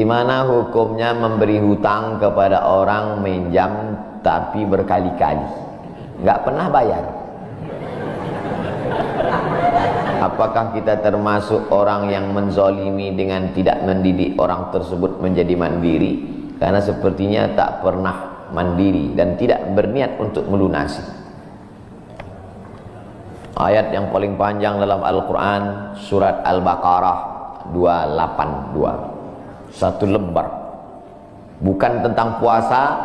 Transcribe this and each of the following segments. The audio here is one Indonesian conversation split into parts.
Gimana hukumnya memberi hutang kepada orang minjam tapi berkali-kali nggak pernah bayar? Apakah kita termasuk orang yang menzolimi dengan tidak mendidik orang tersebut menjadi mandiri? Karena sepertinya tak pernah mandiri dan tidak berniat untuk melunasi. Ayat yang paling panjang dalam Al-Quran, surat Al-Baqarah 282. Satu lembar. Bukan tentang puasa,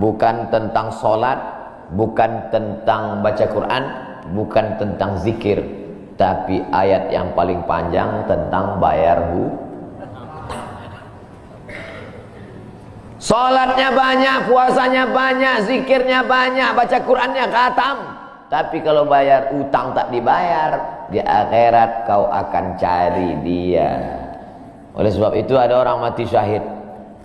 bukan tentang sholat, bukan tentang baca Quran, bukan tentang zikir, tapi ayat yang paling panjang tentang bayar hutang. Sholatnya banyak, puasanya banyak, zikirnya banyak, baca Qurannya khatam, tapi kalau bayar utang tak dibayar, di akhirat kau akan cari dia. Oleh sebab itu ada orang mati syahid.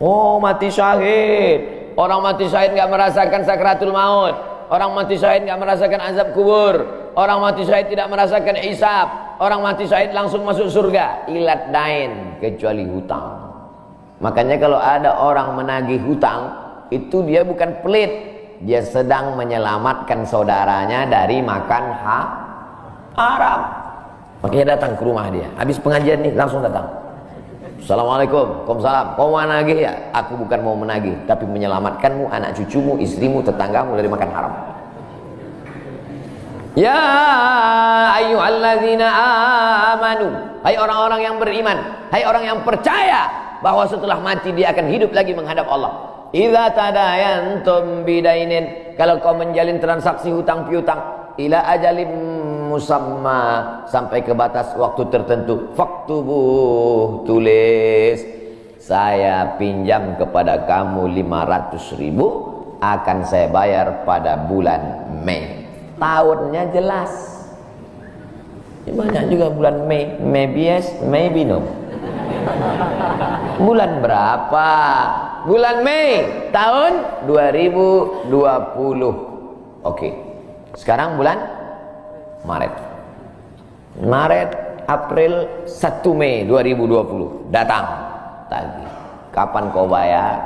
Oh, mati syahid. Orang mati syahid nggak merasakan sakratul maut. Orang mati syahid nggak merasakan azab kubur. Orang mati syahid tidak merasakan hisab. Orang mati syahid langsung masuk surga. Ilat dain, kecuali hutang. Makanya kalau ada orang menagih hutang, itu dia bukan pelit. Dia sedang menyelamatkan saudaranya dari makan haram. Makanya datang ke rumah dia. Habis pengajian nih langsung datang. Assalamualaikum, waalaikumsalam. Kau mau menagih ya? Aku bukan mau menagih, tapi menyelamatkanmu, anak cucumu, istrimu, tetanggamu dari makan haram. Ya ayyuhalladzina amanu, hai orang-orang yang beriman, hai orang yang percaya bahwa setelah mati dia akan hidup lagi menghadap Allah. Idza tadayantum bidainin, kalau kau menjalin transaksi hutang piutang, ila ajalim musamma, sampai ke batas waktu tertentu, faktubuh, tulis, saya pinjam kepada kamu 500.000, akan saya bayar pada bulan Mei. Tahunnya jelas. Banyak juga bulan Mei. Maybe yes, maybe no. Bulan berapa? Bulan Mei tahun 2020. Oke. Sekarang bulan Maret, April, 1 Mei 2020 datang tagih. Kapan kau bayar?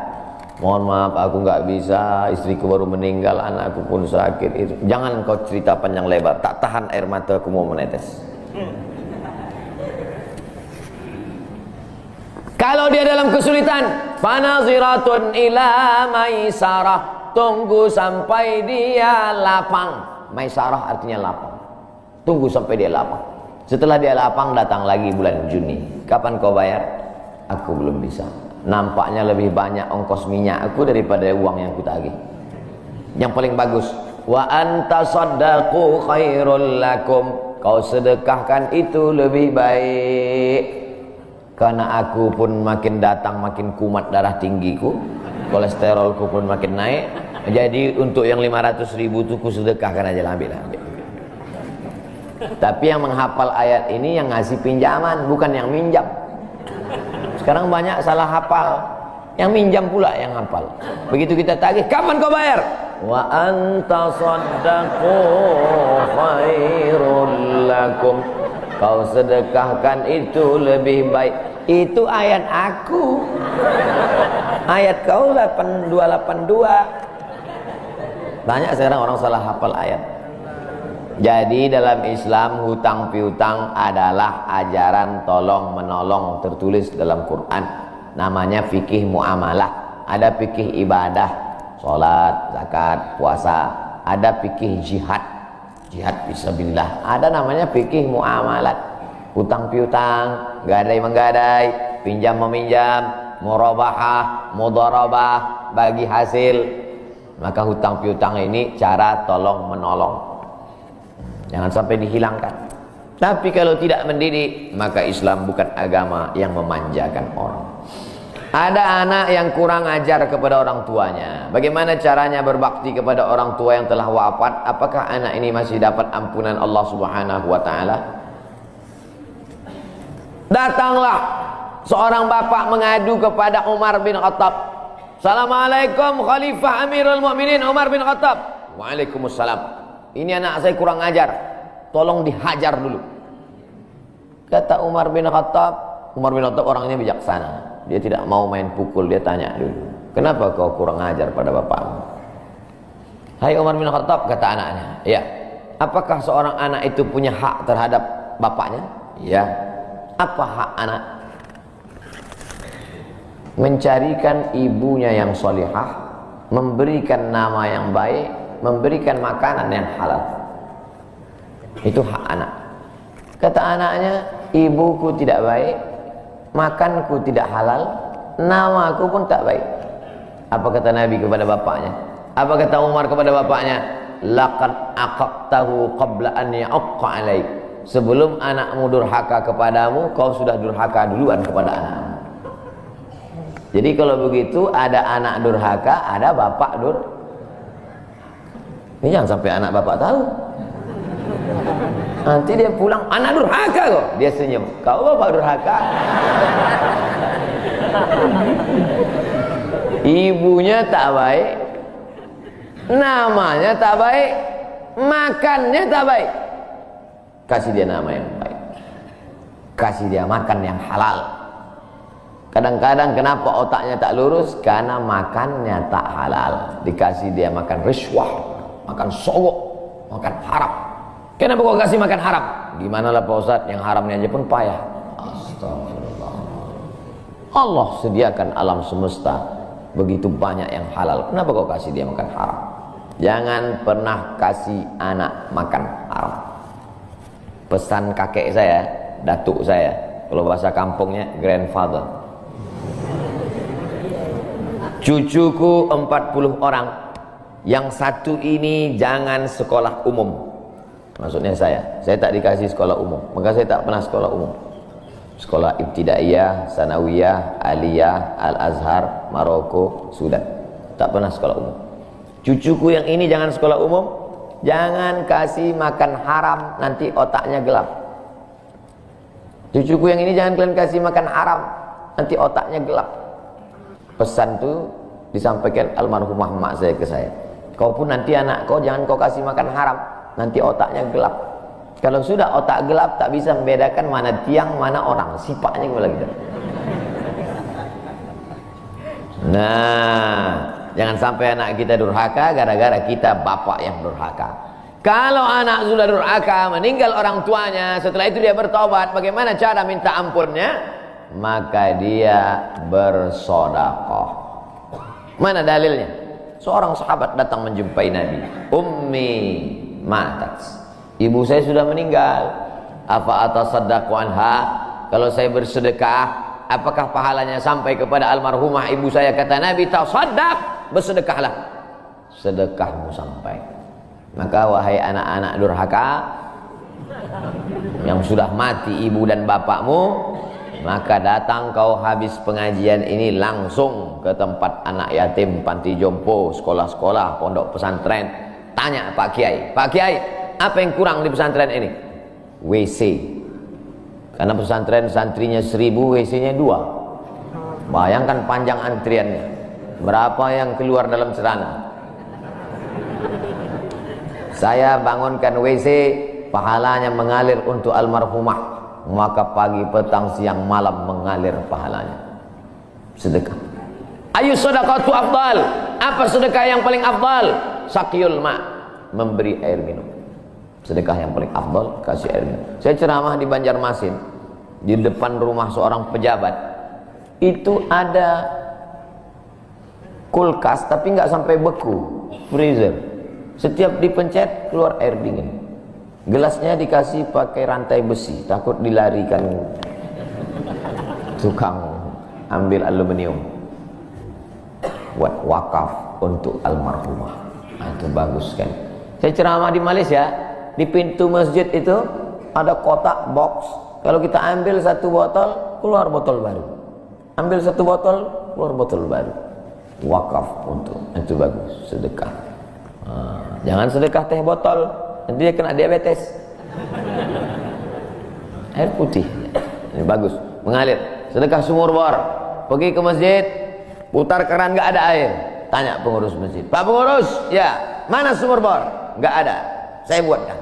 Mohon maaf aku nggak bisa, istriku baru meninggal, anakku pun sakit. Jangan kau cerita panjang lebar, tak tahan air mataku mau menetes. Kalau dia dalam kesulitan, fanaziratun ila maisarah, tunggu sampai dia lapang. Maisarah artinya lapang. Tunggu sampai dia lapang. Setelah dia lapang, datang lagi bulan Juni. Kapan kau bayar? Aku belum bisa. Nampaknya lebih banyak ongkos minyak aku daripada uang yang kutagih. Yang paling bagus, wa antasaddaqu khairul lakum, kau sedekahkan itu lebih baik. Karena aku pun makin datang makin kumat darah tinggiku, kolesterolku pun makin naik. Jadi untuk yang 500.000 itu ku sedekahkan aja, ambil. Tapi yang menghafal ayat ini yang ngasih pinjaman, bukan yang minjam. Sekarang banyak salah hafal, yang minjam pula yang hafal. Begitu kita tagih, kapan kau bayar? Wa anta saddaqu khairul lakum, kau sedekahkan itu lebih baik. Itu ayat aku. Ayat kau 8282. Banyak sekarang orang salah hafal ayat. Jadi dalam Islam hutang piutang adalah ajaran tolong menolong tertulis dalam Quran. Namanya fikih muamalah. Ada fikih ibadah, sholat, zakat, puasa. Ada fikih jihad, jihad fisabilillah. Ada namanya fikih muamalat. Hutang piutang, gadai menggadai, pinjam meminjam, murabahah, mudharabah, bagi hasil. Maka hutang piutang ini cara tolong menolong. Jangan sampai dihilangkan. Tapi kalau tidak mendidik, maka Islam bukan agama yang memanjakan orang. Ada anak yang kurang ajar kepada orang tuanya. Bagaimana caranya berbakti kepada orang tua yang telah wafat? Apakah anak ini masih dapat ampunan Allah Subhanahu wa taala? Datanglah seorang bapak mengadu kepada Umar bin Khattab. Assalamualaikum Khalifah Amirul Mukminin Umar bin Khattab. Waalaikumsalam. Ini anak saya kurang ajar, tolong dihajar dulu. Kata Umar bin Khattab, Umar bin Khattab orangnya bijaksana. Dia tidak mau main pukul, dia tanya dulu, kenapa kau kurang ajar pada bapakmu? Hai Umar bin Khattab, kata anaknya, ya, apakah seorang anak itu punya hak terhadap bapaknya? Ya. Apa hak anak? Mencarikan ibunya yang solihah, memberikan nama yang baik, memberikan makanan yang halal. Itu hak anak. Kata anaknya, ibuku tidak baik, makanku tidak halal, namaku pun tak baik. Apa kata Nabi kepada bapaknya? Apa kata Umar kepada bapaknya? Laqad aqaqtahu qabla an ya'aqqa alaik. Sebelum anakmu durhaka kepadamu, kau sudah durhaka duluan kepada anakmu. Jadi kalau begitu, ada anak durhaka, ada bapak ini jangan sampai anak bapak tahu. Nanti dia pulang, anak durhaka kok. Dia senyum, kau bapak durhaka. Ibunya tak baik, namanya tak baik, makannya tak baik. Kasih dia nama yang baik, kasih dia makan yang halal. Kadang-kadang kenapa otaknya tak lurus? Karena makannya tak halal. Dikasih dia makan riswah, makan sogok, makan haram. Kenapa kau kasih makan haram? Gimana lah Pak Ustadz, yang haramnya aja pun payah. Astagfirullah. Allah sediakan alam semesta begitu banyak yang halal. Kenapa kau kasih dia makan haram? Jangan pernah kasih anak makan haram. Pesan kakek saya, datuk saya, kalau bahasa kampungnya grandfather. Cucuku 40 orang, yang satu ini jangan sekolah umum. Maksudnya saya tak dikasih sekolah umum, maka saya tak pernah sekolah umum. Sekolah ibtidaiyah, sanawiyah, aliyah, al-azhar, Maroko, Sudan. Tak pernah sekolah umum. Cucuku yang ini jangan sekolah umum, jangan kasih makan haram, nanti otaknya gelap. Cucuku yang ini jangan kalian kasih makan haram, nanti otaknya gelap. Pesan itu disampaikan almarhumah mak saya ke saya. Kau pun nanti anak kau jangan kau kasih makan haram, nanti otaknya gelap. Kalau sudah otak gelap, tak bisa membedakan mana tiang, mana orang. Sifatnya kepala kita. Nah, jangan sampai anak kita durhaka gara-gara kita bapak yang durhaka. Kalau anak sudah durhaka, meninggal orang tuanya, setelah itu dia bertobat, bagaimana cara minta ampunnya? Maka dia bersedekah. Mana dalilnya? Seorang sahabat datang menjumpai Nabi. Ummi matat, ibu saya sudah meninggal. Apa atasaddaqu anha? Kalau saya bersedekah, apakah pahalanya sampai kepada almarhumah ibu saya? Kata Nabi, tasaddaq, bersedekahlah, sedekahmu sampai. Maka wahai anak-anak durhaka yang sudah mati ibu dan bapakmu, maka datang kau habis pengajian ini langsung ke tempat anak yatim, panti jompo, sekolah-sekolah, pondok pesantren. Tanya Pak Kiai, Pak Kiai, apa yang kurang di pesantren ini? WC. Karena pesantren santrinya 1000, WC-nya 2. Bayangkan panjang antriannya. Berapa yang keluar dalam celana? Saya bangunkan WC, pahalanya mengalir untuk almarhumah. Maka pagi, petang, siang, malam mengalir pahalanya. Sedekah. Ayu sedekatu afdal. Apa sedekah yang paling afdal? Saqiyul ma', memberi air minum. Sedekah yang paling afdal, kasih air minum. Saya ceramah di Banjarmasin, di depan rumah seorang pejabat. Itu ada kulkas tapi nggak sampai beku, freezer. Setiap dipencet keluar air dingin. Gelasnya dikasih pakai rantai besi, takut dilarikan tukang ambil aluminium. Buat wakaf untuk almarhumah. Nah, itu bagus kan. Saya ceramah di Malaysia, di pintu masjid itu ada kotak box. Kalau kita ambil satu botol, keluar botol baru. Ambil satu botol, keluar botol baru. Wakaf untuk, itu bagus, sedekah. Jangan sedekah teh botol, nanti dia kena diabetes. Air putih, ini bagus, mengalir. Sedekah sumur bor, pergi ke masjid, putar keran nggak ada air, tanya pengurus masjid, Pak pengurus, ya mana sumur bor? Nggak ada, saya buatkan.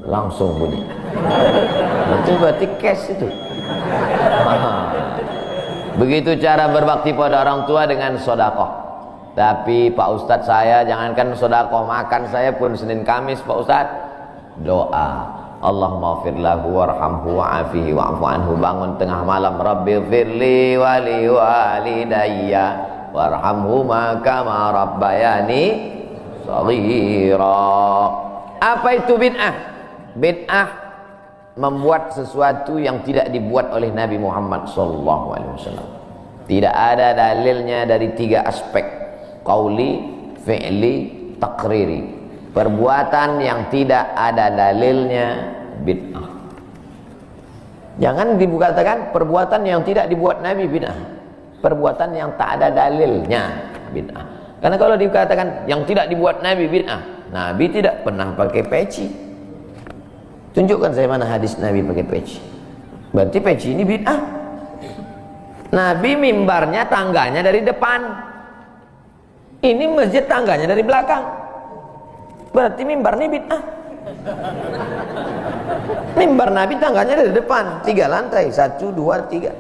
Langsung bunyi. Itu berarti cash itu. Begitu cara berbakti pada orang tua dengan sedekah. Tapi Pak Ustadz, saya jangankan sedekah, makan saya pun Senin Kamis Pak Ustadz doa, Allahumma ighfir lahu warhamhu wa'afihi wa'fu anhu. Bangun tengah malam, Rabbighfirli wa li walidayya warhamhuma kama rabbayani shaghira. Apa itu bid'ah? Bid'ah membuat sesuatu yang tidak dibuat oleh Nabi Muhammad SAW. Tidak ada dalilnya dari 3 aspek: qauli, fi'li, takriri. Perbuatan yang tidak ada dalilnya bid'ah. Jangan dikatakan perbuatan yang tidak dibuat Nabi bid'ah. Perbuatan yang tak ada dalilnya bid'ah. Karena kalau dikatakan yang tidak dibuat Nabi bid'ah, Nabi tidak pernah pakai peci. Tunjukkan saya mana hadis Nabi pakai peci. Berarti peci ini bid'ah. Nabi mimbarnya tangganya dari depan. Ini masjid tangganya dari belakang. Berarti mimbar ini bid'ah. Mimbar Nabi tangganya dari depan, 3 lantai, 1, 2, 3.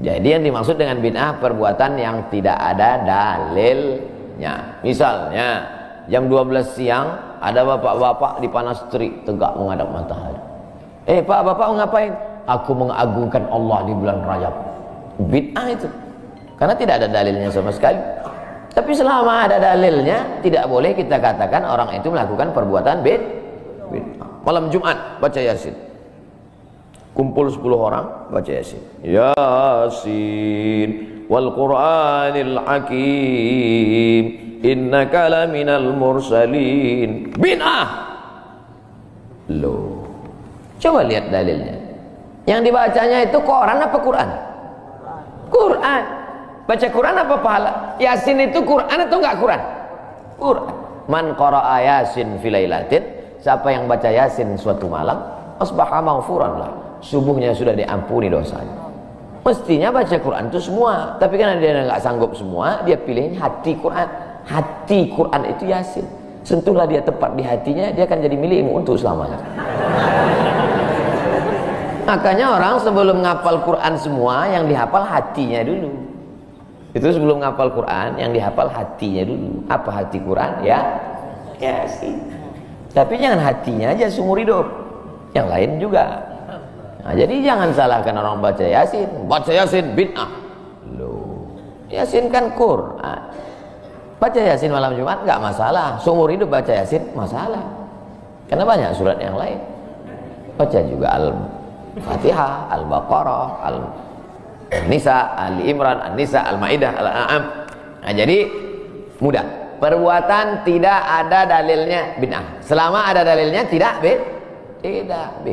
Jadi yang dimaksud dengan bid'ah perbuatan yang tidak ada dalilnya. Misalnya jam 12 siang ada bapak-bapak di panas terik tegak menghadap matahari. Pak, bapak mau ngapain? Aku mengagungkan Allah di bulan Rajab. Bid'ah itu. Karena tidak ada dalilnya sama sekali. Tapi selama ada dalilnya, tidak boleh kita katakan orang itu melakukan perbuatan bid'ah. Malam Jumat baca Yasin. Kumpul 10 orang baca Yasin. Yasin wal Qur'anil Hakim innaka laminal mursalin. Bid'ah. Loh. Coba lihat dalilnya. Yang dibacanya itu Quran apa Quran? Quran. Baca Quran apa pahala? Yasin itu Quran atau enggak Quran? Quran. Man qara'a Yasin fi lailatin, siapa yang baca Yasin suatu malam, asbaha maghfuran lah. Subuhnya sudah diampuni dosanya. Mestinya baca Quran itu semua, tapi karena dia enggak sanggup semua, dia pilih hati Quran. Hati Quran itu Yasin. Sentuhlah dia tepat di hatinya, dia akan jadi milikmu untuk selamanya. Makanya orang sebelum ngapal Quran semua, yang dihafal hatinya dulu. Itu sebelum ngapal Quran, yang dihafal hatinya dulu. Apa hati Quran? Ya Yasin. Tapi jangan hatinya aja seumur hidup, yang lain juga. Nah, jadi jangan salahkan orang baca Yasin. Baca Yasin bid'ah. Loh, Yasin kan Quran. Baca Yasin malam Jumat nggak masalah. Seumur hidup baca Yasin masalah. Karena banyak surat yang lain. Baca juga Al-Fatihah, Al-Baqarah, Al-Nisa, Al-Imran, Al-Nisa, Al-Maidah, Al-An'am. Nah, jadi mudah. Perbuatan tidak ada dalilnya bid'ah. Selama ada dalilnya tidak bid'ah.